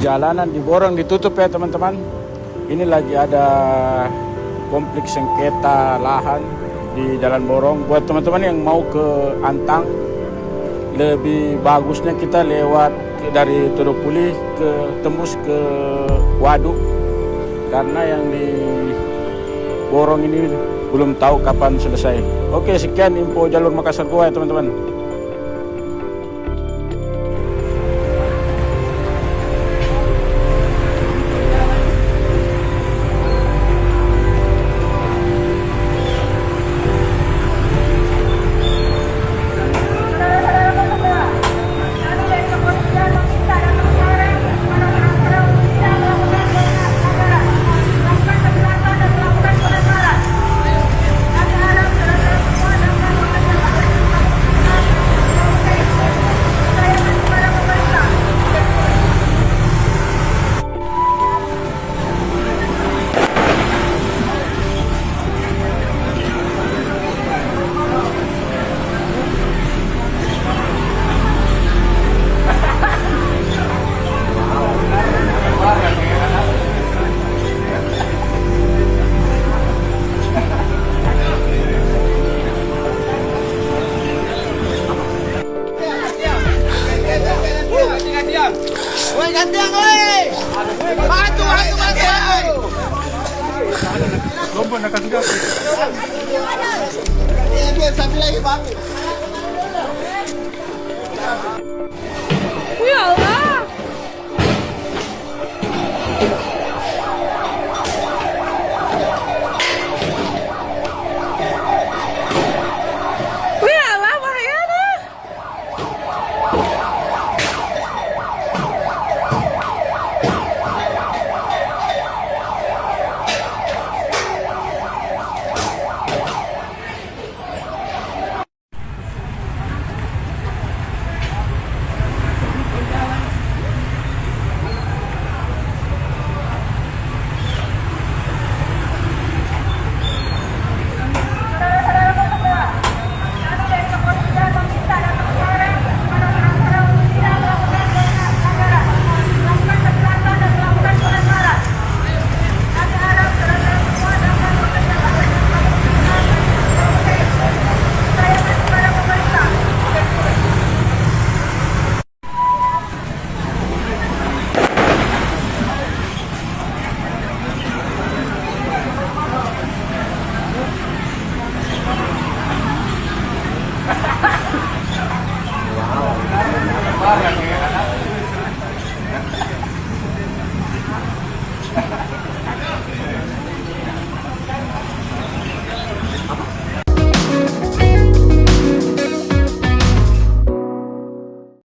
Jalanan di Borong ditutup ya teman-teman. Ini lagi ada konflik sengketa lahan di Jalan Borong. Buat teman-teman yang mau ke Antang, lebih bagusnya kita lewat dari Todopuli tembus ke Waduk, karena yang di Borong ini belum tahu kapan selesai. Oke, sekian info jalur Makassar gua ya teman-teman. Woi gantian woi. Bantu. Lomba nak kasih. Iya, sampai lagi, Bang.